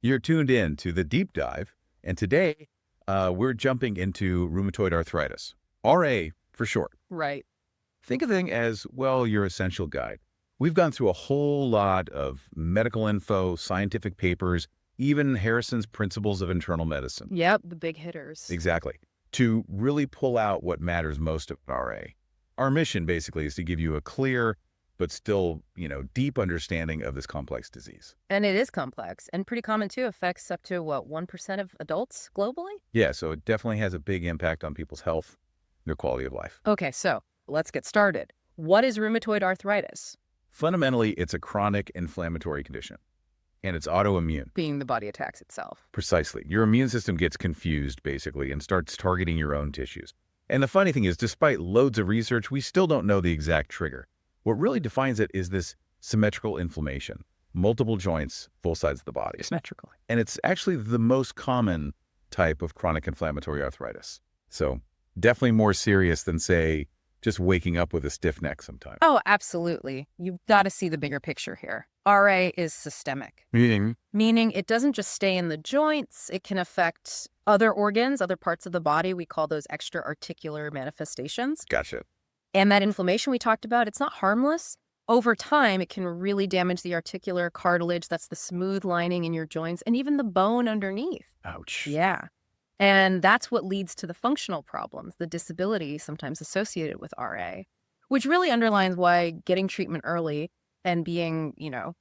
You're tuned in to the deep dive, and today we're jumping into rheumatoid arthritis, RA for short. Right. Think of it as, well, your essential guide. We've gone through a whole lot of medical info, scientific papers, even Harrison's Principles of Internal Medicine. Yep, the big hitters. Exactly. To really pull out what matters most about RA. Our mission, basically, is to give you a clear but still, deep understanding of this complex disease. And it is complex and pretty common too. Affects up to, 1% of adults globally? Yeah, so it definitely has a big impact on people's health, their quality of life. Okay, so let's get started. What is rheumatoid arthritis? Fundamentally, it's a chronic inflammatory condition, and it's autoimmune. Being the body attacks itself. Precisely. Your immune system gets confused, basically, and starts targeting your own tissues. And the funny thing is, despite loads of research, we still don't know the exact trigger. What really defines it is this symmetrical inflammation, multiple joints, both sides of the body. Symmetrical. And it's actually the most common type of chronic inflammatory arthritis. So definitely more serious than, say, just waking up with a stiff neck sometimes. Oh, absolutely. You've got to see the bigger picture here. RA is systemic. Meaning it doesn't just stay in the joints. It can affect other organs, other parts of the body. We call those extra-articular manifestations. Gotcha. And that inflammation we talked about, it's not harmless. Over time, it can really damage the articular cartilage. That's the smooth lining in your joints and even the bone underneath. Ouch. Yeah. And that's what leads to the functional problems, the disability sometimes associated with RA, which really underlines why getting treatment early and being,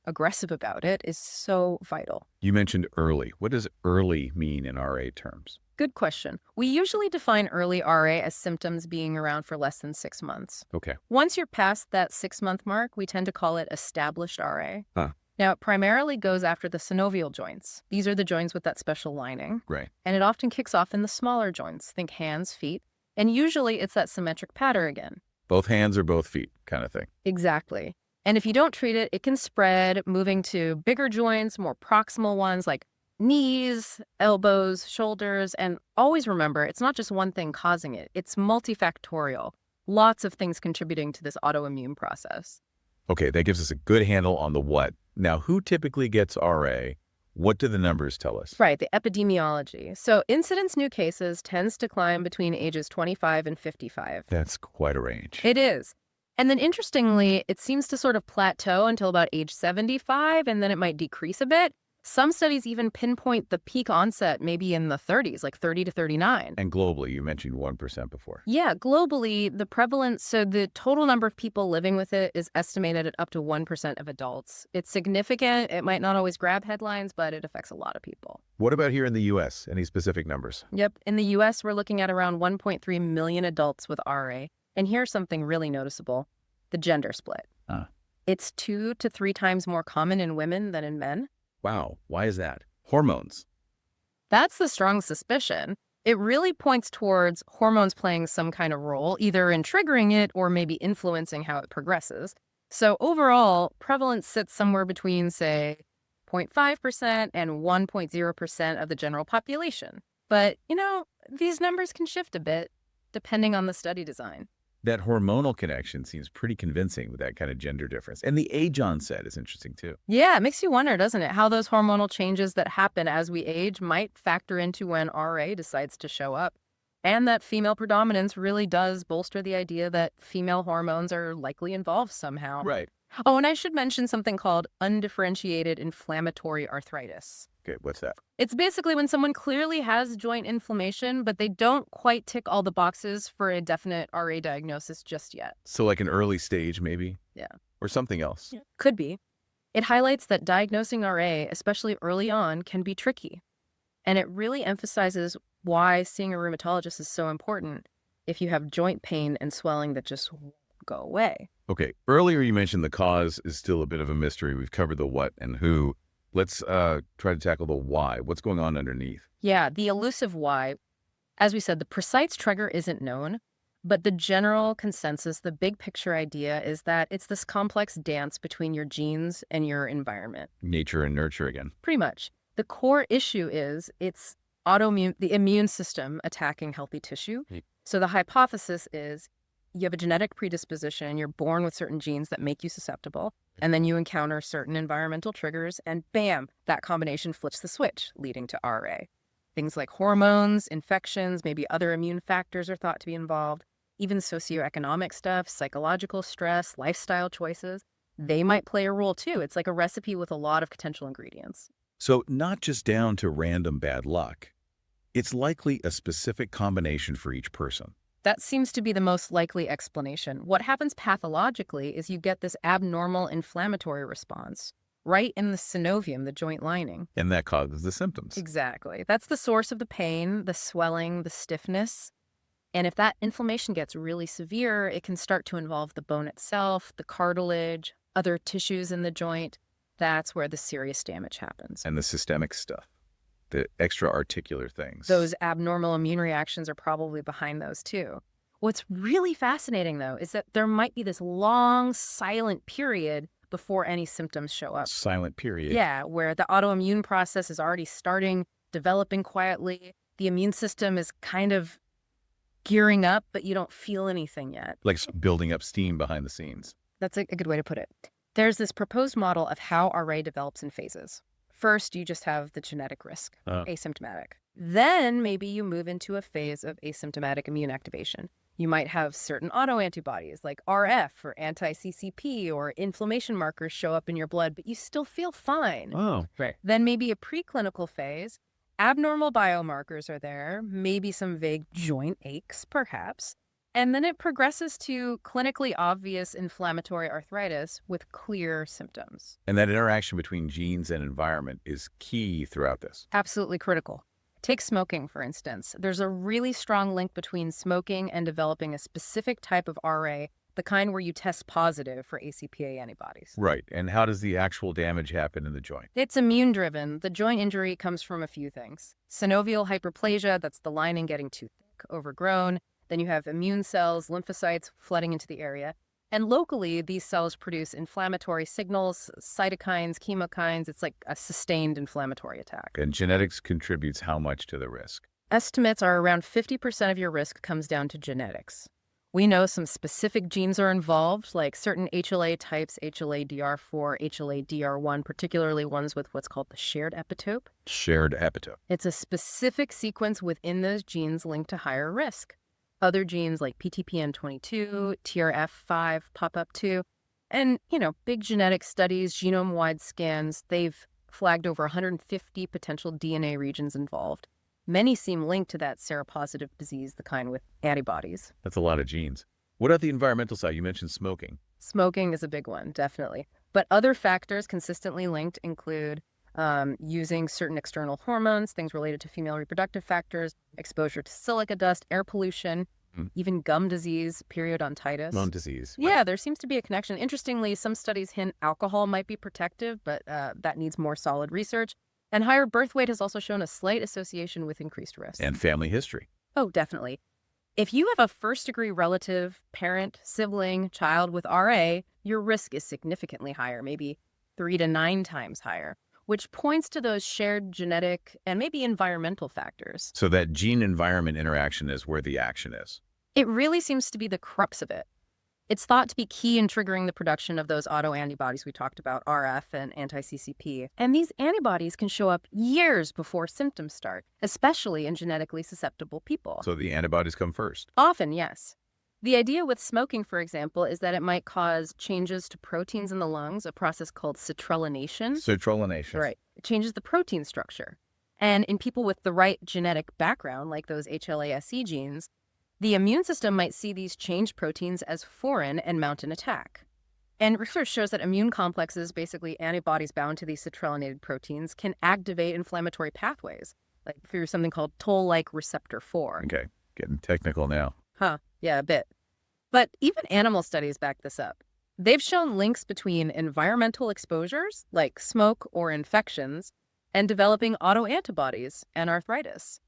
aggressive about it is so vital. You mentioned early. What does early mean in RA terms? Good question. We usually define early RA as symptoms being around for less than 6 months. Okay. Once you're past that 6-month mark, we tend to call it established RA. Huh. Now, it primarily goes after the synovial joints. These are the joints with that special lining. Right. And it often kicks off in the smaller joints, think hands, feet. And usually it's that symmetric pattern again. Both hands or both feet kind of thing. Exactly. And if you don't treat it, it can spread, moving to bigger joints, more proximal ones like knees, elbows, shoulders. And always remember, it's not just one thing causing it. It's multifactorial. Lots of things contributing to this autoimmune process. Okay, that gives us a good handle on the what. Now, who typically gets RA? What do the numbers tell us? Right, the epidemiology. So incidence new cases tends to climb between ages 25 and 55. That's quite a range. It is. And then interestingly, it seems to sort of plateau until about age 75, and then it might decrease a bit. Some studies even pinpoint the peak onset maybe in the 30s, like 30 to 39. And globally, you mentioned 1% before. Yeah, globally, the prevalence, so the total number of people living with it is estimated at up to 1% of adults. It's significant. It might not always grab headlines, but it affects a lot of people. What about here in the U.S.? Any specific numbers? Yep. In the U.S., we're looking at around 1.3 million adults with RA. And here's something really noticeable, the gender split. It's 2 to 3 times more common in women than in men. Wow, why is that? Hormones. That's the strong suspicion. It really points towards hormones playing some kind of role, either in triggering it or maybe influencing how it progresses. So overall, prevalence sits somewhere between, say, 0.5% and 1.0% of the general population. But, these numbers can shift a bit depending on the study design. That hormonal connection seems pretty convincing with that kind of gender difference. And the age onset is interesting, too. Yeah, it makes you wonder, doesn't it, how those hormonal changes that happen as we age might factor into when RA decides to show up. And that female predominance really does bolster the idea that female hormones are likely involved somehow. Right. Oh, and I should mention something called undifferentiated inflammatory arthritis. Okay, what's that? It's basically when someone clearly has joint inflammation, but they don't quite tick all the boxes for a definite RA diagnosis just yet. So like an early stage, maybe? Yeah. Or something else? Yeah. Could be. It highlights that diagnosing RA, especially early on, can be tricky. And it really emphasizes why seeing a rheumatologist is so important if you have joint pain and swelling that just won't go away. Okay, earlier you mentioned the cause is still a bit of a mystery. We've covered the what and who. Let's try to tackle the why. What's going on underneath? Yeah, the elusive why. As we said, the precise trigger isn't known, but the general consensus, the big picture idea is that it's this complex dance between your genes and your environment. Nature and nurture again. Pretty much. The core issue is it's autoimmune, the immune system attacking healthy tissue. So the hypothesis is you have a genetic predisposition, you're born with certain genes that make you susceptible. And then you encounter certain environmental triggers, and bam, that combination flips the switch, leading to RA. Things like hormones, infections, maybe other immune factors are thought to be involved. Even socioeconomic stuff, psychological stress, lifestyle choices, they might play a role too. It's like a recipe with a lot of potential ingredients. So not just down to random bad luck. It's likely a specific combination for each person. That seems to be the most likely explanation. What happens pathologically is you get this abnormal inflammatory response right in the synovium, the joint lining. And that causes the symptoms. Exactly. That's the source of the pain, the swelling, the stiffness. And if that inflammation gets really severe, it can start to involve the bone itself, the cartilage, other tissues in the joint. That's where the serious damage happens. And the systemic stuff, the extra-articular things. Those abnormal immune reactions are probably behind those too. What's really fascinating, though, is that there might be this long, silent period before any symptoms show up. Silent period. Yeah, where the autoimmune process is already starting, developing quietly. The immune system is kind of gearing up, but you don't feel anything yet. Like building up steam behind the scenes. That's a good way to put it. There's this proposed model of how RA develops in phases. First, you just have the genetic risk, asymptomatic. Then maybe you move into a phase of asymptomatic immune activation. You might have certain autoantibodies like RF or anti-CCP or inflammation markers show up in your blood, but you still feel fine. Oh, right. Then maybe a preclinical phase. Abnormal biomarkers are there, maybe some vague joint aches, perhaps. And then it progresses to clinically obvious inflammatory arthritis with clear symptoms. And that interaction between genes and environment is key throughout this. Absolutely critical. Take smoking, for instance. There's a really strong link between smoking and developing a specific type of RA, the kind where you test positive for ACPA antibodies. Right. And how does the actual damage happen in the joint? It's immune-driven. The joint injury comes from a few things. Synovial hyperplasia, that's the lining getting too thick, overgrown. Then you have immune cells, lymphocytes flooding into the area. And locally, these cells produce inflammatory signals, cytokines, chemokines. It's like a sustained inflammatory attack. And genetics contributes how much to the risk? Estimates are around 50% of your risk comes down to genetics. We know some specific genes are involved, like certain HLA types, HLA-DR4, HLA-DR1, particularly ones with what's called the shared epitope. Shared epitope. It's a specific sequence within those genes linked to higher risk. Other genes like PTPN22, TRF5 pop up too. And, big genetic studies, genome-wide scans, they've flagged over 150 potential DNA regions involved. Many seem linked to that seropositive disease, the kind with antibodies. That's a lot of genes. What about the environmental side? You mentioned smoking. Smoking is a big one, definitely. But other factors consistently linked include using certain external hormones, things related to female reproductive factors, exposure to silica dust, air pollution, even gum disease, periodontitis. Lung disease. Yeah, there seems to be a connection. Interestingly, some studies hint alcohol might be protective, but that needs more solid research. And higher birth weight has also shown a slight association with increased risk. And family history. Oh, definitely. If you have a first-degree relative, parent, sibling, child with RA, your risk is significantly higher, maybe 3 to 9 times higher, which points to those shared genetic and maybe environmental factors. So that gene-environment interaction is where the action is. It really seems to be the crux of it. It's thought to be key in triggering the production of those autoantibodies we talked about, RF and anti-CCP. And these antibodies can show up years before symptoms start, especially in genetically susceptible people. So the antibodies come first. Often, yes. The idea with smoking, for example, is that it might cause changes to proteins in the lungs, a process called citrullination. Citrullination. Right. It changes the protein structure. And in people with the right genetic background, like those HLA-SE genes, the immune system might see these changed proteins as foreign and mount an attack. And research shows that immune complexes, basically antibodies bound to these citrullinated proteins, can activate inflammatory pathways, like through something called toll-like receptor 4. Okay, getting technical now. Yeah, a bit. But even animal studies back this up. They've shown links between environmental exposures, like smoke or infections, and developing autoantibodies and arthritis.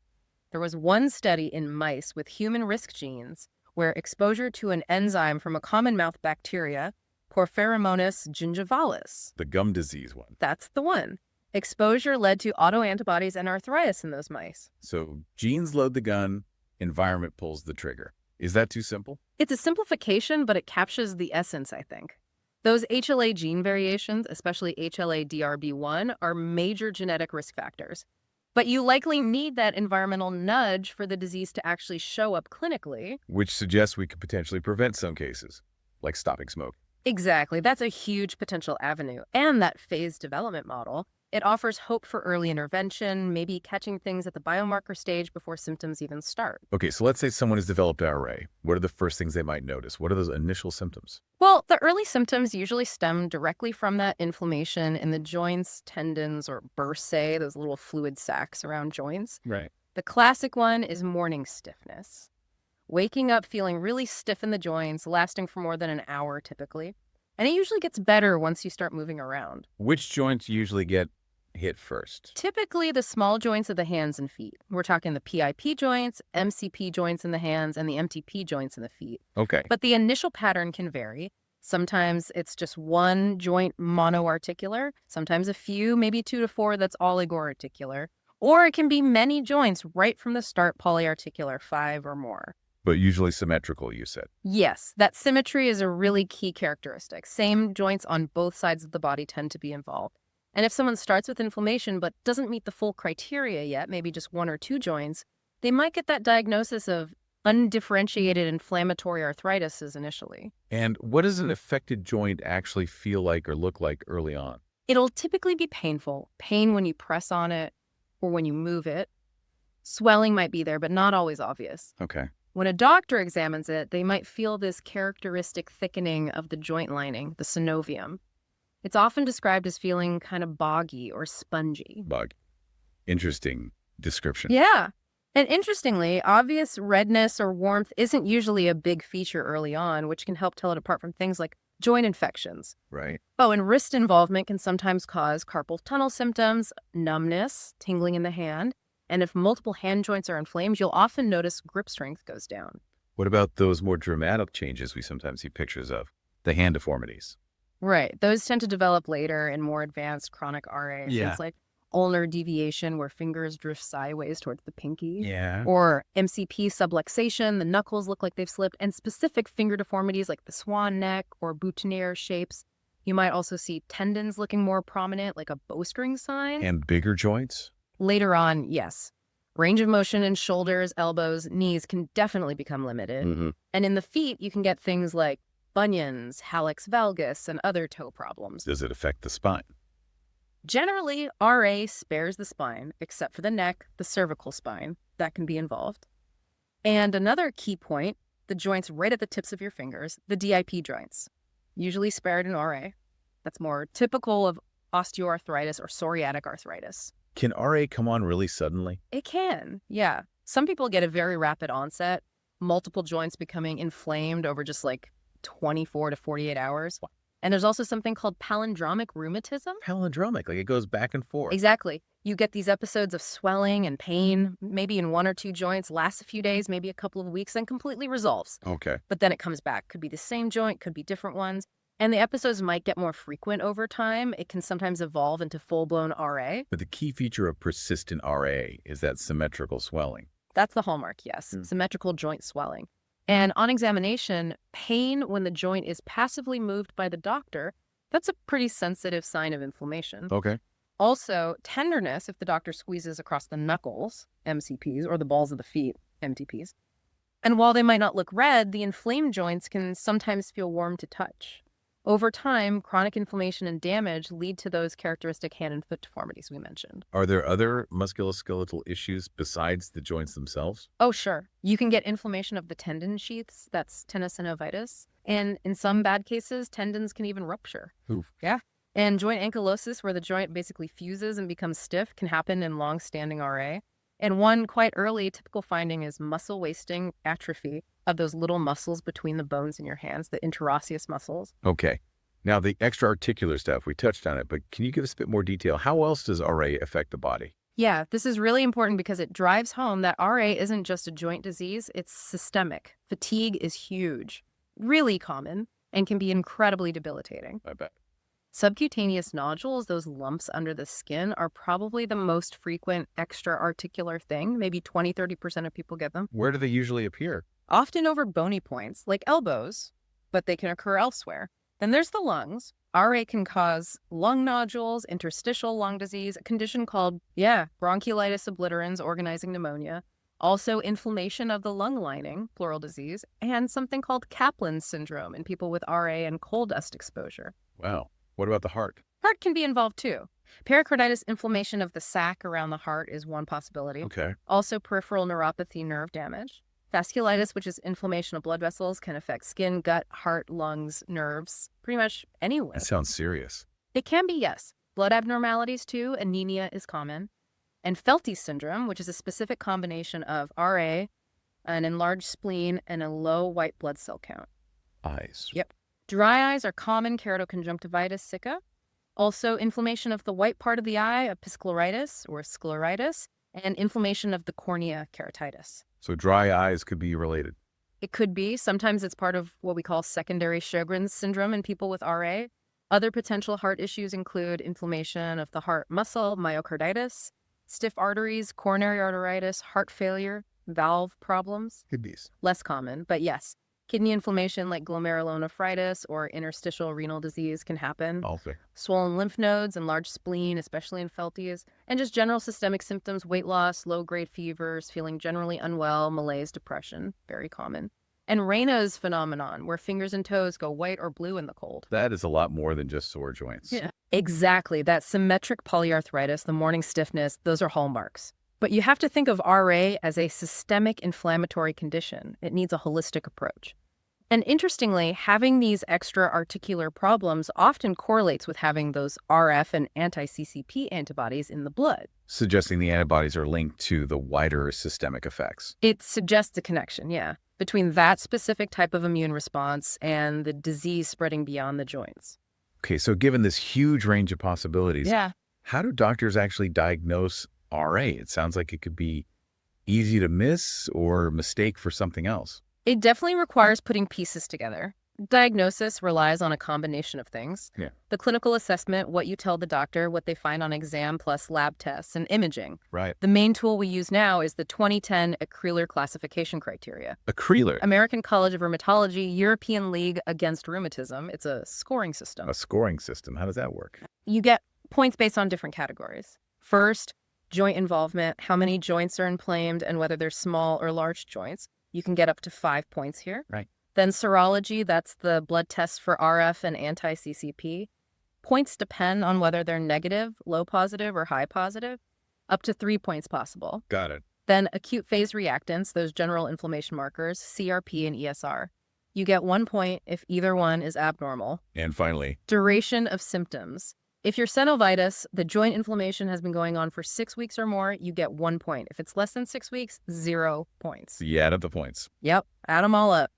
There was one study in mice with human risk genes where exposure to an enzyme from a common mouth bacteria, Porphyromonas gingivalis. The gum disease one. That's the one. Exposure led to autoantibodies and arthritis in those mice. So genes load the gun, environment pulls the trigger. Is that too simple? It's a simplification, but it captures the essence, I think. Those HLA gene variations, especially HLA-DRB1, are major genetic risk factors. But you likely need that environmental nudge for the disease to actually show up clinically. Which suggests we could potentially prevent some cases, like stopping smoke. Exactly. That's a huge potential avenue. And that phased development model, it offers hope for early intervention, maybe catching things at the biomarker stage before symptoms even start. Okay, so let's say someone has developed RA. What are the first things they might notice? What are those initial symptoms? Well, the early symptoms usually stem directly from that inflammation in the joints, tendons, or bursae, those little fluid sacs around joints. Right. The classic one is morning stiffness. Waking up feeling really stiff in the joints, lasting for more than an hour typically. And it usually gets better once you start moving around. Which joints usually get hit first? Typically, the small joints of the hands and feet. We're talking the PIP joints, MCP joints in the hands, and the MTP joints in the feet. Okay. But the initial pattern can vary. Sometimes it's just one joint monoarticular, sometimes a few, maybe 2 to 4 that's oligoarticular. Or it can be many joints right from the start, polyarticular, 5 or more. But usually symmetrical, you said. Yes, that symmetry is a really key characteristic. Same joints on both sides of the body tend to be involved. And if someone starts with inflammation but doesn't meet the full criteria yet, maybe just 1 or 2 joints, they might get that diagnosis of undifferentiated inflammatory arthritis initially. And what does an affected joint actually feel like or look like early on? It'll typically be painful. Pain when you press on it or when you move it. Swelling might be there, but not always obvious. Okay. When a doctor examines it, they might feel this characteristic thickening of the joint lining, the synovium. It's often described as feeling kind of boggy or spongy. Bug. Interesting description. Yeah. And interestingly, obvious redness or warmth isn't usually a big feature early on, which can help tell it apart from things like joint infections. Right. Oh, and wrist involvement can sometimes cause carpal tunnel symptoms, numbness, tingling in the hand. And if multiple hand joints are inflamed, you'll often notice grip strength goes down. What about those more dramatic changes we sometimes see pictures of? The hand deformities. Right. Those tend to develop later in more advanced chronic RA. Yeah. Things like ulnar deviation, where fingers drift sideways towards the pinky. Yeah. Or MCP subluxation, the knuckles look like they've slipped, and specific finger deformities like the swan neck or boutonniere shapes. You might also see tendons looking more prominent, like a bowstring sign. And bigger joints? Later on, yes. Range of motion in shoulders, elbows, knees can definitely become limited. Mm-hmm. And in the feet, you can get things like bunions, hallux valgus, and other toe problems. Does it affect the spine? Generally, RA spares the spine, except for the neck, the cervical spine. That can be involved. And another key point, the joints right at the tips of your fingers, the DIP joints, usually spared in RA. That's more typical of osteoarthritis or psoriatic arthritis. Can RA come on really suddenly? It can, yeah. Some people get a very rapid onset, multiple joints becoming inflamed over just like 24 to 48 hours. And there's also something called palindromic rheumatism. Palindromic, like it goes back and forth. Exactly. You get these episodes of swelling and pain, maybe in 1 or 2 joints, lasts a few days, maybe a couple of weeks, and completely resolves. Okay. But then it comes back. Could be the same joint, could be different ones. And the episodes might get more frequent over time. It can sometimes evolve into full-blown RA. But the key feature of persistent RA is that symmetrical swelling. That's the hallmark, yes. Symmetrical joint swelling. And on examination, pain when the joint is passively moved by the doctor, that's a pretty sensitive sign of inflammation. Okay. Also, tenderness if the doctor squeezes across the knuckles, MCPs, or the balls of the feet, MTPs. And while they might not look red, the inflamed joints can sometimes feel warm to touch. Over time, chronic inflammation and damage lead to those characteristic hand and foot deformities we mentioned. Are there other musculoskeletal issues besides the joints themselves? Oh, sure. You can get inflammation of the tendon sheaths. That's tenosynovitis. And in some bad cases, tendons can even rupture. Oof. Yeah. And joint ankylosis, where the joint basically fuses and becomes stiff, can happen in long-standing RA. And one quite early typical finding is muscle wasting, atrophy of those little muscles between the bones in your hands, the interosseous muscles. Okay. Now, the extra-articular stuff, we touched on it, but can you give us a bit more detail? How else does RA affect the body? Yeah, this is really important because it drives home that RA isn't just a joint disease, it's systemic. Fatigue is huge, really common, and can be incredibly debilitating. I bet. Subcutaneous nodules, those lumps under the skin, are probably the most frequent extra-articular thing. Maybe 20-30% of people get them. Where do they usually appear? Often over bony points, like elbows, but they can occur elsewhere. Then there's the lungs. RA can cause lung nodules, interstitial lung disease, a condition called, bronchiolitis obliterans, organizing pneumonia, also inflammation of the lung lining, pleural disease, and something called Kaplan's syndrome in people with RA and coal dust exposure. Wow. What about the heart? Heart can be involved too. Pericarditis, inflammation of the sac around the heart, is one possibility. Okay. Also, peripheral neuropathy, nerve damage. Vasculitis, which is inflammation of blood vessels, can affect skin, gut, heart, lungs, nerves, pretty much anywhere. That sounds serious. It can be, yes. Blood abnormalities too. Anemia is common. And Felty's syndrome, which is a specific combination of RA, an enlarged spleen, and a low white blood cell count. Eyes. Yep. Dry eyes are common, keratoconjunctivitis, sicca. Also, inflammation of the white part of the eye, episcleritis or scleritis, and inflammation of the cornea, keratitis. So dry eyes could be related. It could be. Sometimes it's part of what we call secondary Sjogren's syndrome in people with RA. Other potential heart issues include inflammation of the heart muscle, myocarditis, stiff arteries, coronary arteritis, heart failure, valve problems. Kidneys. Less common, but yes. Kidney inflammation like glomerulonephritis or interstitial renal disease can happen. Also. Swollen lymph nodes, enlarged spleen, especially in Felties, and just general systemic symptoms, weight loss, low-grade fevers, feeling generally unwell, malaise, depression, very common. And Raynaud's phenomenon, where fingers and toes go white or blue in the cold. That is a lot more than just sore joints. Yeah, exactly. That symmetric polyarthritis, the morning stiffness, those are hallmarks. But you have to think of RA as a systemic inflammatory condition. It needs a holistic approach. And interestingly, having these extra articular problems often correlates with having those RF and anti-CCP antibodies in the blood. Suggesting the antibodies are linked to the wider systemic effects. It suggests a connection, between that specific type of immune response and the disease spreading beyond the joints. Okay, so given this huge range of possibilities, how do doctors actually diagnose RA? It sounds like it could be easy to miss or mistake for something else. It definitely requires putting pieces together. Diagnosis relies on a combination of things. The clinical assessment, what you tell the doctor, what they find on exam plus lab tests and imaging. Right. The main tool we use now is the 2010 Acreler classification criteria. Acreler? American College of Rheumatology, European League Against Rheumatism. It's a scoring system. A scoring system. How does that work? You get points based on different categories. First, joint involvement, how many joints are inflamed and whether they're small or large joints. You can get up to 5 points here. Right. Then serology, that's the blood tests for RF and anti-CCP. Points depend on whether they're negative, low positive, or high positive. Up to 3 points possible. Got it. Then acute phase reactants, those general inflammation markers, CRP and ESR. You get 1 point if either one is abnormal. And finally, duration of symptoms. If your synovitis, the joint inflammation has been going on for 6 weeks or more, you get 1 point. If it's less than 6 weeks, 0 points. you add up the points. Yep, add them all up.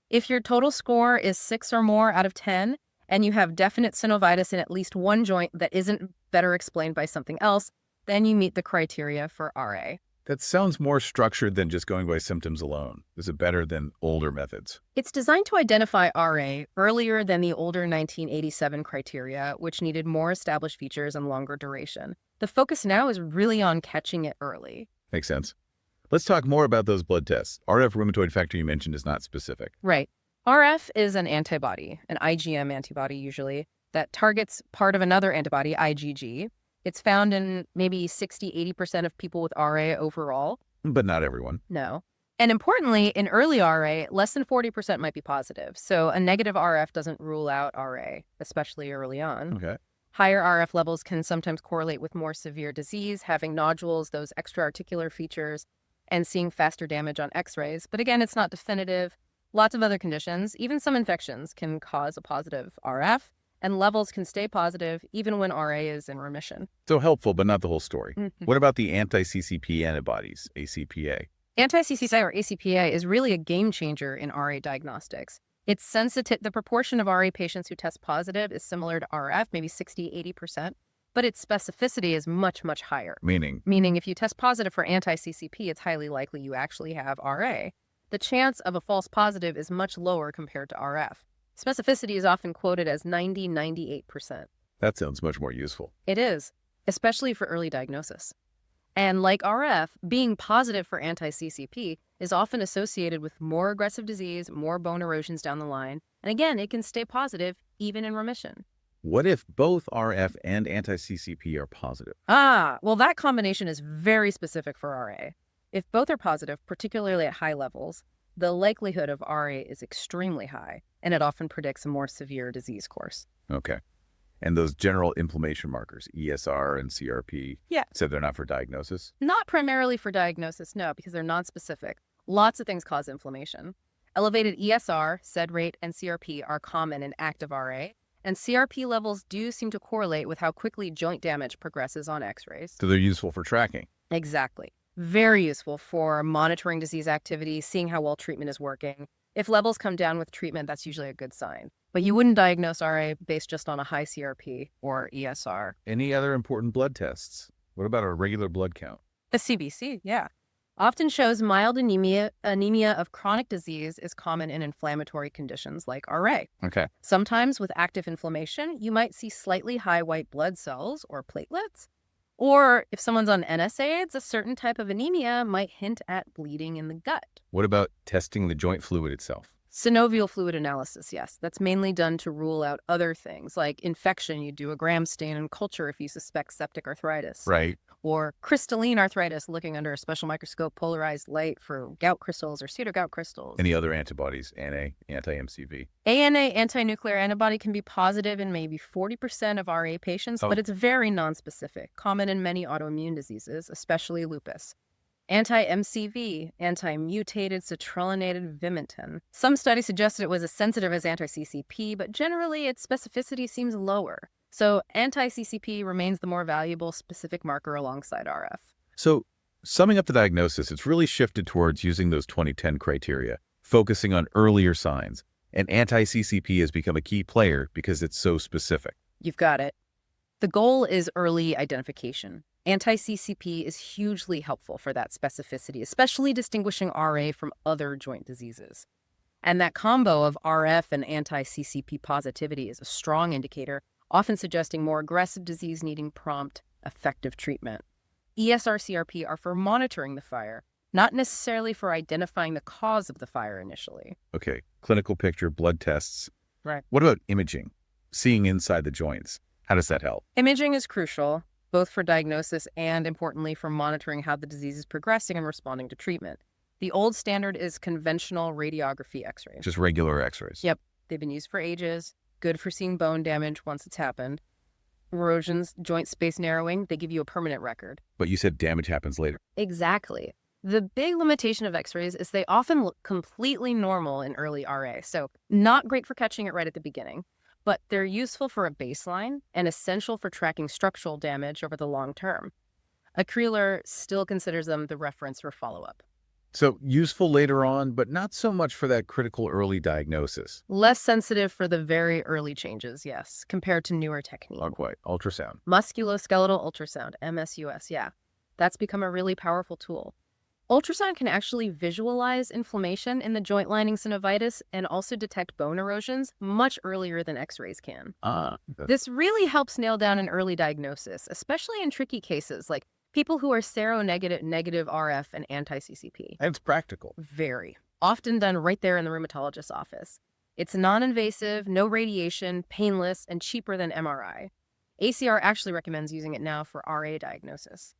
If your total score is 6 or more out of 10, and you have definite synovitis in at least one joint that isn't better explained by something else, then you meet the criteria for RA. That sounds more structured than just going by symptoms alone. Is it better than older methods? It's designed to identify RA earlier than the older 1987 criteria, which needed more established features and longer duration. The focus now is really on catching it early. Makes sense. Let's talk more about those blood tests. RF rheumatoid factor you mentioned is not specific. Right. RF is an antibody, an IgM antibody usually, that targets part of another antibody, IgG. It's found in maybe 60-80% of people with RA overall. But not everyone. No. And importantly, in early RA, less than 40% might be positive. So a negative RF doesn't rule out RA, especially early on. Okay. Higher RF levels can sometimes correlate with more severe disease, having nodules, those extra-articular features, and seeing faster damage on x-rays. But again, it's not definitive. Lots of other conditions, even some infections, can cause a positive RF. And levels can stay positive even when RA is in remission. So helpful, but not the whole story. What about the anti-CCP antibodies, ACPA? Anti-CCP or ACPA is really a game changer in RA diagnostics. It's sensitive. The proportion of RA patients who test positive is similar to RF, maybe 60-80%, but its specificity is much, much higher. Meaning if you test positive for anti-CCP, it's highly likely you actually have RA. The chance of a false positive is much lower compared to RF. Specificity is often quoted as 90-98%. that sounds much more useful. It is, especially for early diagnosis. And like RF, being positive for anti-CCP is often associated with more aggressive disease, more bone erosions down the line. And again, it can stay positive even in remission. What if both RF and anti-CCP are positive? Well, that combination is very specific for RA. If both are positive, particularly at high levels, the likelihood of RA is extremely high, and it often predicts a more severe disease course. Okay. And those general inflammation markers, ESR and CRP, Yeah. said they're not for diagnosis? Not primarily for diagnosis, no, because they're nonspecific. Lots of things cause inflammation. Elevated ESR, SED rate, and CRP are common in active RA, and CRP levels do seem to correlate with how quickly joint damage progresses on x-rays. So they're useful for tracking. Exactly. Very useful for monitoring disease activity, seeing how well treatment is working. If levels come down with treatment, that's usually a good sign. But you wouldn't diagnose RA based just on a high CRP or ESR. Any other important blood tests? What about a regular blood count? The CBC, yeah. Often shows mild anemia. Anemia of chronic disease is common in inflammatory conditions like RA. Okay. Sometimes with active inflammation, you might see slightly high white blood cells or platelets. Or if someone's on NSAIDs, a certain type of anemia might hint at bleeding in the gut. What about testing the joint fluid itself? Synovial fluid analysis, yes. That's mainly done to rule out other things like infection. You do a gram stain and culture if you suspect septic arthritis. Right. Or crystalline arthritis, looking under a special microscope, polarized light for gout crystals or pseudogout crystals. Any other antibodies? NA, anti-MCV? ANA, anti-nuclear antibody, can be positive in maybe 40% of RA patients, but it's very nonspecific, common in many autoimmune diseases, especially lupus. Anti-MCV, anti-mutated citrullonated vimentin. Some studies suggested it was as sensitive as anti-CCP, but generally its specificity seems lower. So anti-CCP remains the more valuable specific marker alongside RF. So summing up the diagnosis, it's really shifted towards using those 2010 criteria, focusing on earlier signs. And anti-CCP has become a key player because it's so specific. You've got it. The goal is early identification. Anti-CCP is hugely helpful for that specificity, especially distinguishing RA from other joint diseases. And that combo of RF and anti-CCP positivity is a strong indicator, often suggesting more aggressive disease needing prompt, effective treatment. ESR-CRP are for monitoring the fire, not necessarily for identifying the cause of the fire initially. Okay, clinical picture, blood tests. Right. What about imaging? Seeing inside the joints. How does that help? Imaging is crucial, both for diagnosis and, importantly, for monitoring how the disease is progressing and responding to treatment. The old standard is conventional radiography x-rays. Just regular x-rays. Yep. They've been used for ages, good for seeing bone damage once it's happened. Erosions, joint space narrowing, they give you a permanent record. But you said damage happens later. Exactly. The big limitation of x-rays is they often look completely normal in early RA, so not great for catching it right at the beginning. But they're useful for a baseline and essential for tracking structural damage over the long term. Acreler still considers them the reference for follow-up. So useful later on, but not so much for that critical early diagnosis. Less sensitive for the very early changes, yes, compared to newer techniques. Not quite. Ultrasound. Musculoskeletal ultrasound, MSUS, yeah. That's become a really powerful tool. Ultrasound can actually visualize inflammation in the joint lining synovitis and also detect bone erosions much earlier than x-rays can. This really helps nail down an early diagnosis, especially in tricky cases like people who are seronegative, negative RF, and anti-CCP. And it's practical. Very. Often done right there in the rheumatologist's office. It's non-invasive, no radiation, painless, and cheaper than MRI. ACR actually recommends using it now for RA diagnosis.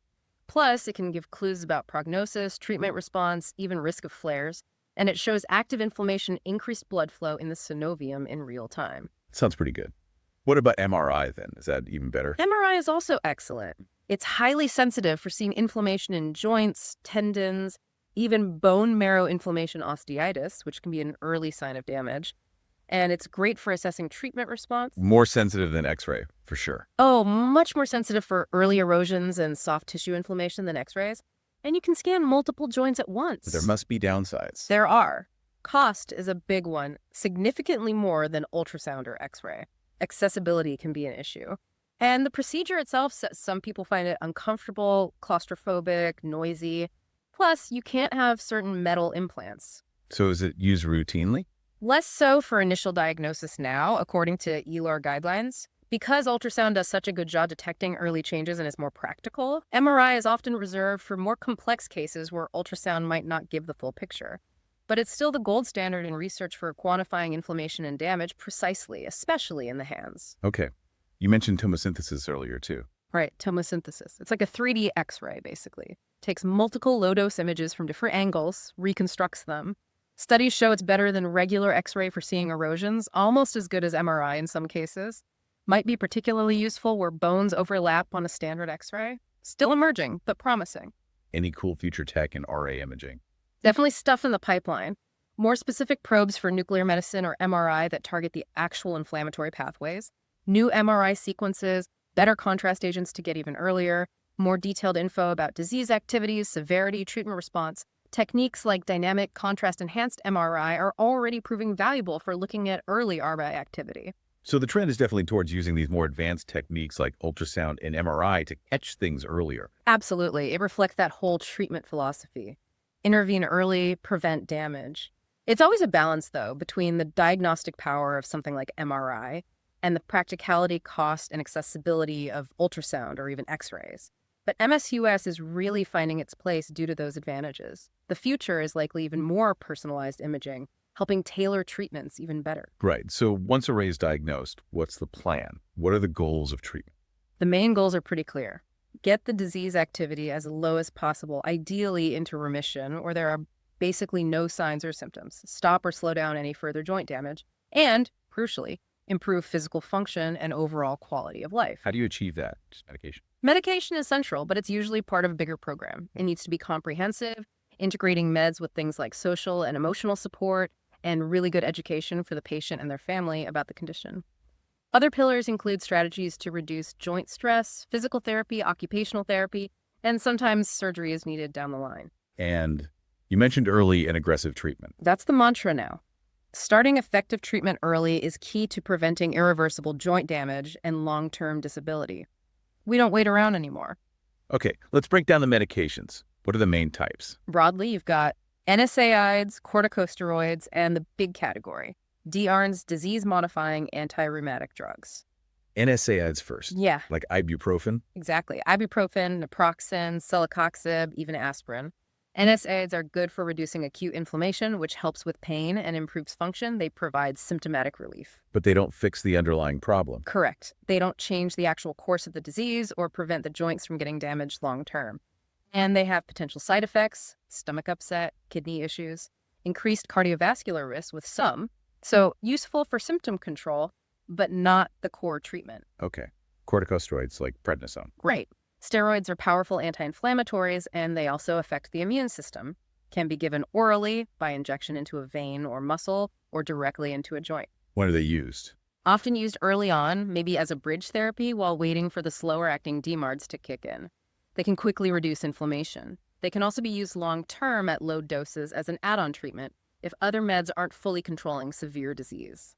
Plus, it can give clues about prognosis, treatment response, even risk of flares, and it shows active inflammation increased blood flow in the synovium in real time. Sounds pretty good. What about MRI then? Is that even better? MRI is also excellent. It's highly sensitive for seeing inflammation in joints, tendons, even bone marrow inflammation osteitis, which can be an early sign of damage. And it's great for assessing treatment response. More sensitive than X-ray, for sure. Oh, much more sensitive for early erosions and soft tissue inflammation than x-rays. And you can scan multiple joints at once. There must be downsides. There are. Cost is a big one, significantly more than ultrasound or x-ray. Accessibility can be an issue. And the procedure itself, some people find it uncomfortable, claustrophobic, noisy. Plus, you can't have certain metal implants. So is it used routinely? Less so for initial diagnosis now, according to ELOR guidelines. Because ultrasound does such a good job detecting early changes and is more practical, MRI is often reserved for more complex cases where ultrasound might not give the full picture. but it's still the gold standard in research for quantifying inflammation and damage precisely, especially in the hands. Okay. You mentioned tomosynthesis earlier, too. Right, tomosynthesis. It's like a 3D X-ray, basically. Takes multiple low-dose images from different angles, reconstructs them. Studies show it's better than regular X-ray for seeing erosions, almost as good as MRI in some cases. Might be particularly useful where bones overlap on a standard X-ray. Still emerging, but promising. Any cool future tech in RA imaging? Definitely stuff in the pipeline. More specific probes for nuclear medicine or MRI that target the actual inflammatory pathways. New MRI sequences, better contrast agents to get even earlier, more detailed info about disease activities, severity, treatment response. Techniques like dynamic contrast-enhanced MRI are already proving valuable for looking at early RA activity. So the trend is definitely towards using these more advanced techniques like ultrasound and MRI to catch things earlier. Absolutely. It reflects that whole treatment philosophy. Intervene early, prevent damage. It's always a balance, though, between the diagnostic power of something like MRI and the practicality, cost, and accessibility of ultrasound or even X-rays. But MSUS is really finding its place due to those advantages. The future is likely even more personalized imaging, helping tailor treatments even better. Right. So once array is diagnosed, what's the plan? What are the goals of treatment? The main goals are pretty clear. Get the disease activity as low as possible, ideally into remission, or there are basically no signs or symptoms. Stop or slow down any further joint damage. And, crucially, improve physical function and overall quality of life. How do you achieve that? Just medication. Medication is central, but it's usually part of a bigger program. It needs to be comprehensive, integrating meds with things like social and emotional support, and really good education for the patient and their family about the condition. Other pillars include strategies to reduce joint stress, physical therapy, occupational therapy, and sometimes surgery is needed down the line. And you mentioned early and aggressive treatment. That's the mantra now. Starting effective treatment early is key to preventing irreversible joint damage and long-term disability. We don't wait around anymore. Okay, let's break down the medications. What are the main types? Broadly, you've got NSAIDs, corticosteroids, and the big category, DMARDs, disease-modifying anti-rheumatic drugs. NSAIDs first. Yeah, Like ibuprofen. exactly. Ibuprofen, naproxen, celecoxib, even aspirin. NSAIDs are good for reducing acute inflammation, which helps with pain and improves function. They provide symptomatic relief. But they don't fix the underlying problem. Correct. They don't change the actual course of the disease or prevent the joints from getting damaged long-term. And they have potential side effects, stomach upset, kidney issues, increased cardiovascular risk with some. So useful for symptom control, but not the core treatment. Okay. Corticosteroids like prednisone. Right. Steroids are powerful anti-inflammatories, and they also affect the immune system. Can be given orally by injection into a vein or muscle or directly into a joint. When are they used? Often used early on, maybe as a bridge therapy while waiting for the slower-acting DMARDs to kick in. They can quickly reduce inflammation. They can also be used long-term at low doses as an add-on treatment if other meds aren't fully controlling severe disease.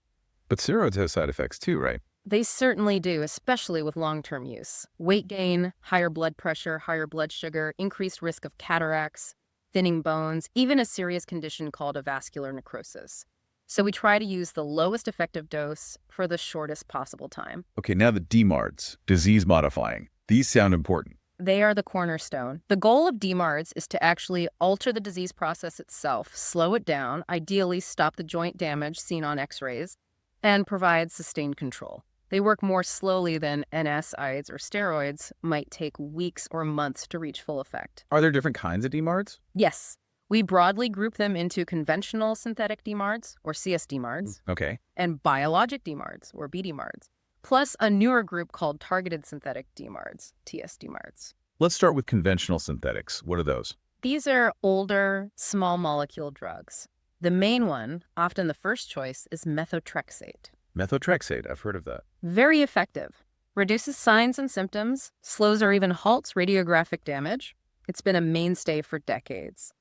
But steroids have side effects too, right? They certainly do, especially with long-term use. Weight gain, higher blood pressure, higher blood sugar, increased risk of cataracts, thinning bones, even a serious condition called a vascular necrosis. So we try to use the lowest effective dose for the shortest possible time. Okay, now the DMARDs, disease modifying. These sound important. They are the cornerstone. The goal of DMARDs is to actually alter the disease process itself, slow it down, ideally stop the joint damage seen on X-rays, and provide sustained control. They work more slowly than NSAIDs or steroids, might take weeks or months to reach full effect. Are there different kinds of DMARDs? Yes, we broadly group them into conventional synthetic DMARDs, or CSDMARDs, Okay. and biologic DMARDs, or BDMARDs, plus a newer group called targeted synthetic DMARDs, TSDMARDs. Let's start with conventional synthetics. What are those? These are older, small molecule drugs. The main one, often the first choice, is methotrexate. Methotrexate, I've heard of that. Very effective. Reduces signs and symptoms, slows or even halts radiographic damage. It's been a mainstay for decades.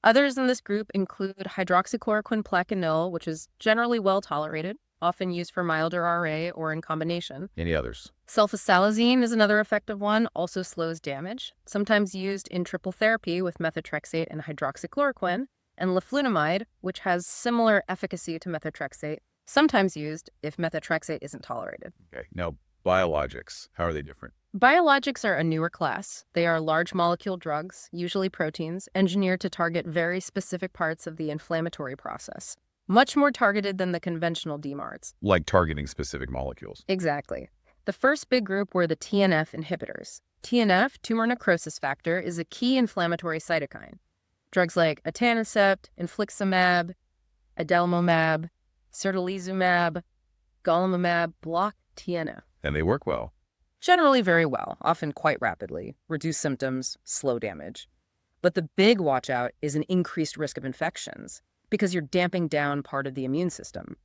Others in this group include hydroxychloroquine plaquenil, which is generally well tolerated, often used for milder RA or in combination. Any others? Sulfasalazine is another effective one, also slows damage, sometimes used in triple therapy with methotrexate and hydroxychloroquine, and leflunomide, which has similar efficacy to methotrexate, sometimes used if methotrexate isn't tolerated. Okay. Now, biologics, how are they different? Biologics are a newer class. They are large molecule drugs, usually proteins, engineered to target very specific parts of the inflammatory process, much more targeted than the conventional DMARDs. Like targeting specific molecules. Exactly. The first big group were the TNF inhibitors. TNF, tumor necrosis factor, is a key inflammatory cytokine. Drugs like etanercept, infliximab, adalimumab, certolizumab, golimumab block TNF. And they work well. Generally very well, often quite rapidly, reduce symptoms, slow damage. But the big watch out is an increased risk of infections because you're damping down part of the immune system.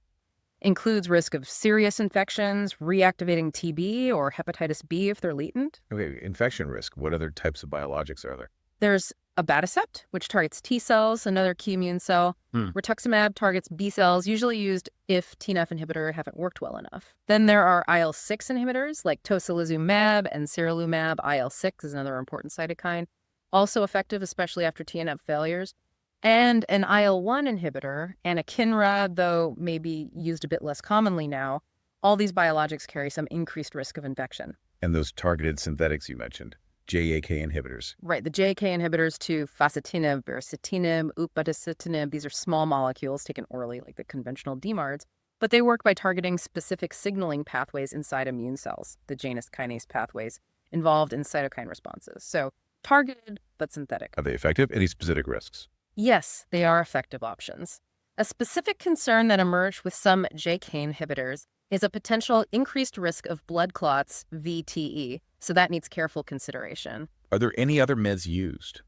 Includes risk of serious infections, reactivating TB or hepatitis B if they're latent. Okay, infection risk. What other types of biologics are there? There's abatacept, which targets T cells, another key immune cell. Rituximab targets B cells, usually used if TNF inhibitor haven't worked well enough. Then there are IL-6 inhibitors like tocilizumab and sirolimus. IL-6 is another important cytokine, also effective, especially after TNF failures. And an IL-1 inhibitor, anakinra, though maybe used a bit less commonly now. All these biologics carry some increased risk of infection. And those targeted synthetics you mentioned, JAK inhibitors. Right, the JAK inhibitors to facetinib, baricitinib, upadacitinib, these are small molecules taken orally like the conventional DMARDs, but they work by targeting specific signaling pathways inside immune cells, the Janus kinase pathways involved in cytokine responses. So targeted, but synthetic. Are they effective? Any specific risks? Yes, they are effective options. A specific concern that emerged with some JAK inhibitors is a potential increased risk of blood clots, VTE, so that needs careful consideration. Are there any other meds used,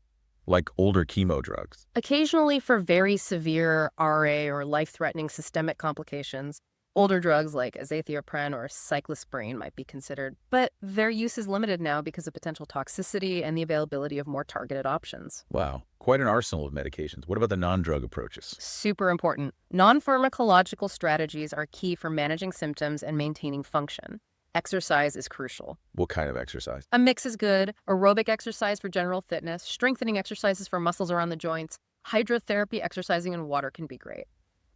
like older chemo drugs? Occasionally for very severe RA or life-threatening systemic complications, older drugs like azathioprine or cyclosporine might be considered, but their use is limited now because of potential toxicity and the availability of more targeted options. Wow, quite an arsenal of medications. What about the non-drug approaches? Super important. Non-pharmacological strategies are key for managing symptoms and maintaining function. Exercise is crucial. What kind of exercise? A mix is good. Aerobic exercise for general fitness, strengthening exercises for muscles around the joints, hydrotherapy exercising in water can be great.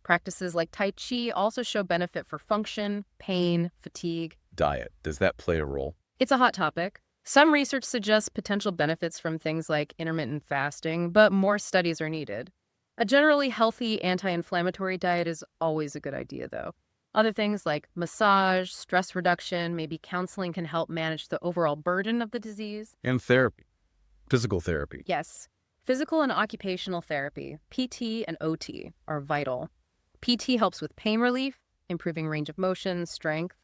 Practices like Tai Chi also show benefit for function, pain, fatigue. Diet. Does that play a role? It's a hot topic. Some research suggests potential benefits from things like intermittent fasting, but more studies are needed. A generally healthy anti-inflammatory diet is always a good idea, though. Other things like massage, stress reduction, maybe counseling can help manage the overall burden of the disease. And therapy. Physical therapy. Yes, physical and occupational therapy, PT and OT, are vital. PT helps with pain relief, improving range of motion, strength.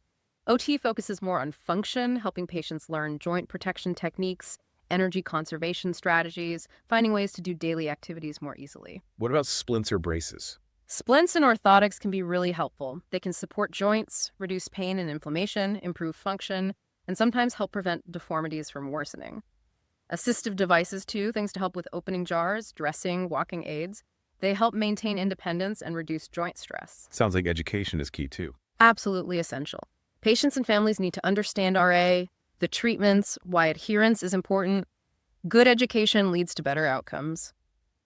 OT focuses more on function, helping patients learn joint protection techniques, energy conservation strategies, finding ways to do daily activities more easily. What about splints or braces? Splints and orthotics can be really helpful. They can support joints, reduce pain and inflammation, improve function, and sometimes help prevent deformities from worsening. Assistive devices, too, things to help with opening jars, dressing, walking aids. They help maintain independence and reduce joint stress. Sounds like education is key, too. Absolutely essential. Patients and families need to understand RA, the treatments, why adherence is important. Good education leads to better outcomes.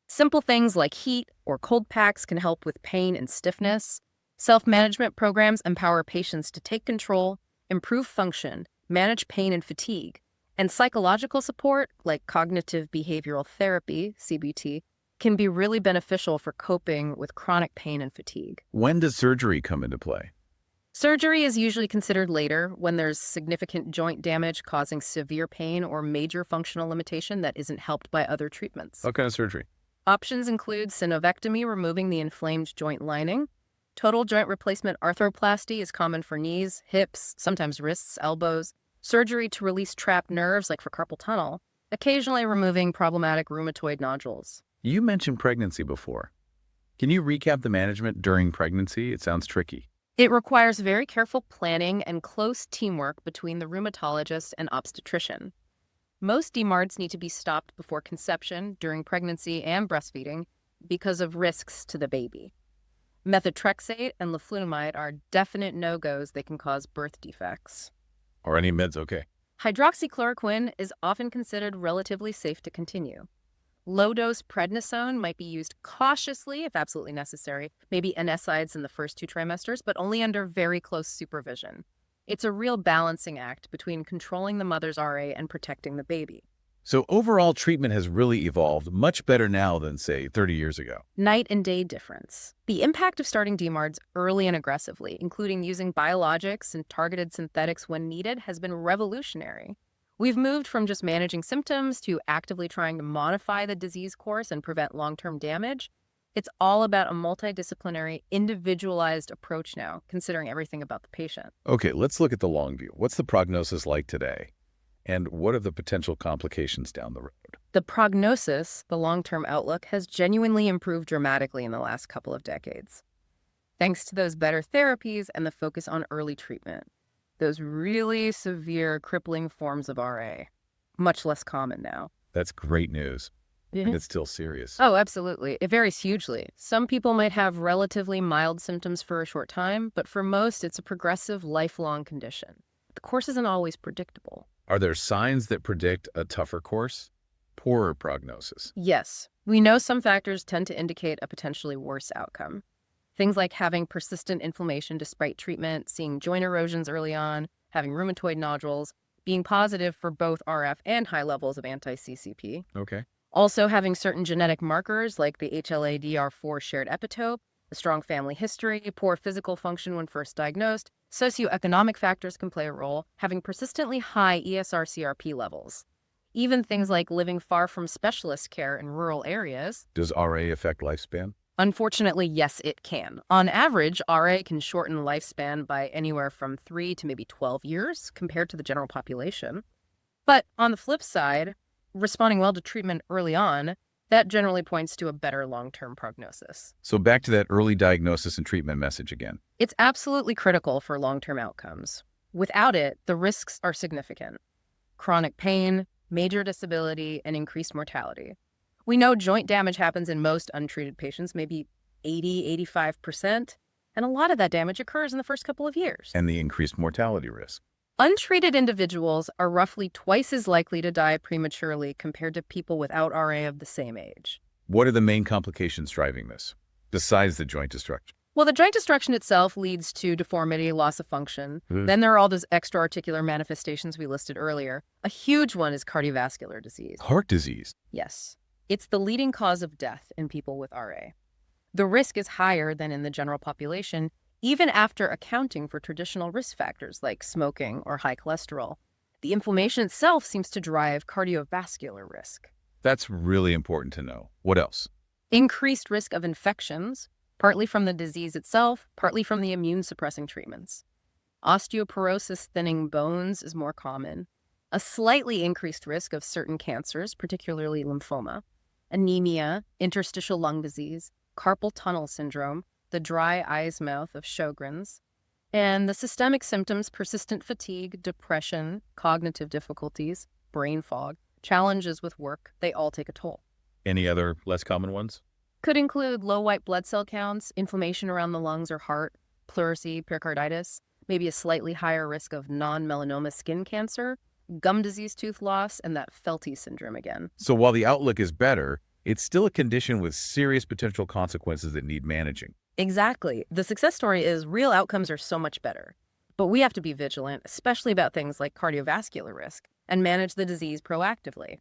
Simple things like heat or cold packs can help with pain and stiffness. Self-management programs empower patients to take control, improve function, manage pain and fatigue. And psychological support, like cognitive behavioral therapy, CBT, can be really beneficial for coping with chronic pain and fatigue. When does surgery come into play? Surgery is usually considered later when there's significant joint damage causing severe pain or major functional limitation that isn't helped by other treatments. What kind of surgery? Options include synovectomy, removing the inflamed joint lining. Total joint replacement arthroplasty is common for knees, hips, sometimes wrists, elbows. Surgery to release trapped nerves, like for carpal tunnel. Occasionally removing problematic rheumatoid nodules. You mentioned pregnancy before. Can you recap the management during pregnancy? It sounds tricky. It requires very careful planning and close teamwork between the rheumatologist and obstetrician. Most DMARDs need to be stopped before conception, during pregnancy, and breastfeeding because of risks to the baby. Methotrexate and leflunomide are definite no-goes that can cause birth defects. Are any meds okay? Hydroxychloroquine is often considered relatively safe to continue. Low-dose prednisone might be used cautiously if absolutely necessary, maybe NSAIDs in the first 2 trimesters, but only under very close supervision. It's a real balancing act between controlling the mother's RA and protecting the baby. So overall, treatment has really evolved much better now than, say, 30 years ago. Night and day difference. The impact of starting DMARDs early and aggressively, including using biologics and targeted synthetics when needed, has been revolutionary. We've moved from just managing symptoms to actively trying to modify the disease course and prevent long-term damage. It's all about a multidisciplinary, individualized approach now, considering everything about the patient. Okay, let's look at the long view. What's the prognosis like today? And what are the potential complications down the road? The prognosis, the long-term outlook, has genuinely improved dramatically in the last couple of decades. Thanks to those better therapies and the focus on early treatment. Those really severe, crippling forms of RA, much less common now. That's great news. Mhm. And it's still serious. Oh, absolutely. It varies hugely. Some people might have relatively mild symptoms for a short time, but for most, it's a progressive, lifelong condition. The course isn't always predictable. Are there signs that predict a tougher course? Poorer prognosis? Yes, we know some factors tend to indicate a potentially worse outcome. Things like having persistent inflammation despite treatment, seeing joint erosions early on, having rheumatoid nodules, being positive for both RF and high levels of anti-CCP. Okay. Also having certain genetic markers like the HLA-DR4 shared epitope, a strong family history, poor physical function when first diagnosed. Socioeconomic factors can play a role, having persistently high ESR-CRP levels. Even things like living far from specialist care in rural areas. Does RA affect lifespan? Unfortunately, yes, it can. On average, RA can shorten lifespan by anywhere from 3 to maybe 12 years compared to the general population. But on the flip side, responding well to treatment early on, that generally points to a better long-term prognosis. So back to that early diagnosis and treatment message again. It's absolutely critical for long-term outcomes. Without it, the risks are significant. Chronic pain, major disability, and increased mortality. We know joint damage happens in most untreated patients, maybe 80–85%, and a lot of that damage occurs in the first couple of years. And the increased mortality risk. Untreated individuals are roughly twice as likely to die prematurely compared to people without RA of the same age. What are the main complications driving this, besides the joint destruction? Well, the joint destruction itself leads to deformity, loss of function. Then there are all those extra-articular manifestations we listed earlier. A huge one is cardiovascular disease. Heart disease. Yes. It's the leading cause of death in people with RA. The risk is higher than in the general population, even after accounting for traditional risk factors like smoking or high cholesterol. The inflammation itself seems to drive cardiovascular risk. That's really important to know. What else? Increased risk of infections, partly from the disease itself, partly from the immune-suppressing treatments. Osteoporosis thinning bones is more common. A slightly increased risk of certain cancers, particularly lymphoma. Anemia, interstitial lung disease, carpal tunnel syndrome, the dry eyes mouth of Sjogren's, and the systemic symptoms, persistent fatigue, depression, cognitive difficulties, brain fog, challenges with work, they all take a toll. Any other less common ones? Could include low white blood cell counts, inflammation around the lungs or heart, pleurisy, pericarditis, maybe a slightly higher risk of non-melanoma skin cancer, gum disease, tooth loss, and that Felty syndrome again. So while the outlook is better, it's still a condition with serious potential consequences that need managing. Exactly. The success story is real outcomes are so much better. But we have to be vigilant, especially about things like cardiovascular risk, and manage the disease proactively.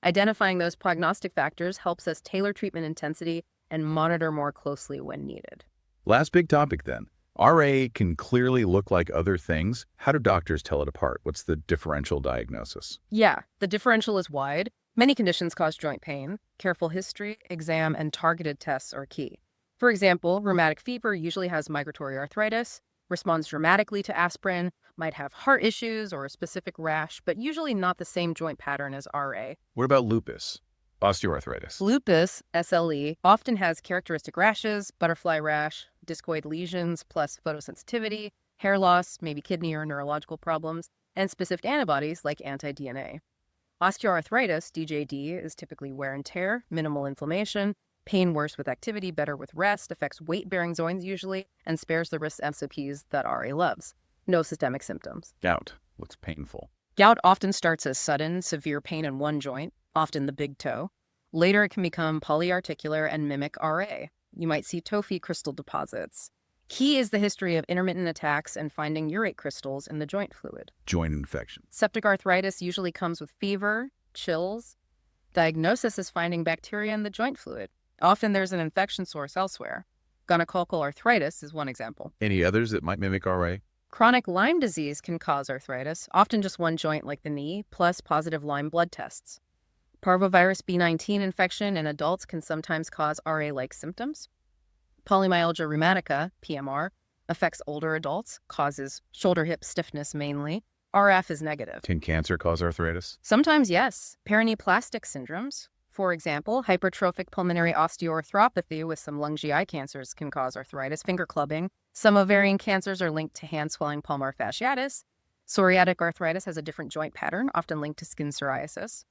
Identifying those prognostic factors helps us tailor treatment intensity and monitor more closely when needed. Last big topic then. RA can clearly look like other things. How do doctors tell it apart? What's the differential diagnosis? Yeah, the differential is wide. Many conditions cause joint pain. Careful history, exam, and targeted tests are key. For example, rheumatic fever usually has migratory arthritis, responds dramatically to aspirin, might have heart issues or a specific rash, but usually not the same joint pattern as RA. What about lupus? Osteoarthritis? Lupus, SLE, often has characteristic rashes, butterfly rash, discoid lesions, plus photosensitivity, hair loss, maybe kidney or neurological problems, and specific antibodies like anti-DNA. Osteoarthritis, DJD, is typically wear and tear, minimal inflammation, pain worse with activity, better with rest, affects weight-bearing joints usually, and spares the risk SOPs that RA loves. No systemic symptoms. Gout. Looks painful. Gout often starts as sudden, severe pain in one joint, often the big toe. Later, it can become polyarticular and mimic RA. You might see toffee crystal deposits. Key is the history of intermittent attacks and finding urate crystals in the joint fluid. Joint infection. Septic arthritis usually comes with fever, chills. Diagnosis is finding bacteria in the joint fluid. Often there's an infection source elsewhere. Gonococcal arthritis is one example. Any others that might mimic RA? Chronic Lyme disease can cause arthritis, often just one joint like the knee, plus positive Lyme blood tests. Parvovirus B19 infection in adults can sometimes cause RA-like symptoms. Polymyalgia rheumatica, PMR, affects older adults, causes shoulder-hip stiffness mainly. RF is negative. Can cancer cause arthritis? Sometimes, yes. Paraneoplastic syndromes, for example, hypertrophic pulmonary osteoarthropathy with some lung GI cancers can cause arthritis, finger clubbing. Some ovarian cancers are linked to hand swelling palmar fasciitis. Psoriatic arthritis has a different joint pattern, often linked to skin psoriasis.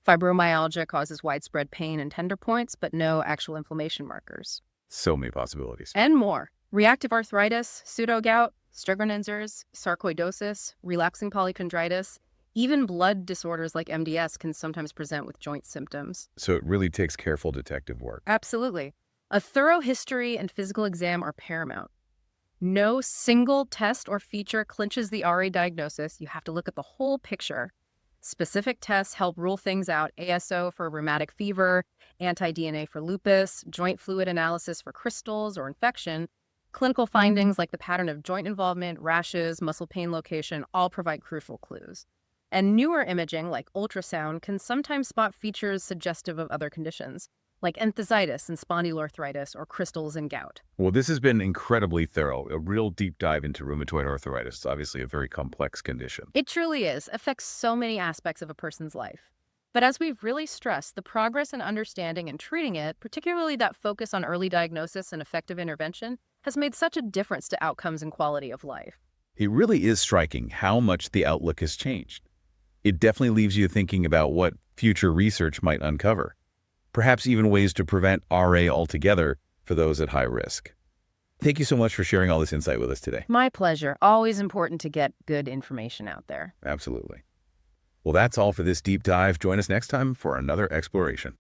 Fibromyalgia causes widespread pain and tender points, but no actual inflammation markers. So many possibilities. And more. Reactive arthritis, pseudogout, Stregner-Ninzers, sarcoidosis, relapsing polychondritis, even blood disorders like MDS can sometimes present with joint symptoms. So it really takes careful detective work. Absolutely. A thorough history and physical exam are paramount. No single test or feature clinches the RA diagnosis. You have to look at the whole picture. Specific tests help rule things out: ASO for rheumatic fever, anti-DNA for lupus, joint fluid analysis for crystals or infection. Clinical findings like the pattern of joint involvement, rashes, muscle pain location all provide crucial clues. And newer imaging like ultrasound can sometimes spot features suggestive of other conditions, like enthesitis and spondyloarthritis or crystals in gout. Well, this has been incredibly thorough, a real deep dive into rheumatoid arthritis. It's obviously a very complex condition. It truly is, affects so many aspects of a person's life. But as we've really stressed, the progress in understanding and treating it, particularly that focus on early diagnosis and effective intervention, has made such a difference to outcomes and quality of life. It really is striking how much the outlook has changed. It definitely leaves you thinking about what future research might uncover. Perhaps even ways to prevent RA altogether for those at high risk. Thank you so much for sharing all this insight with us today. My pleasure. Always important to get good information out there. Absolutely. Well, that's all for this deep dive. Join us next time for another exploration.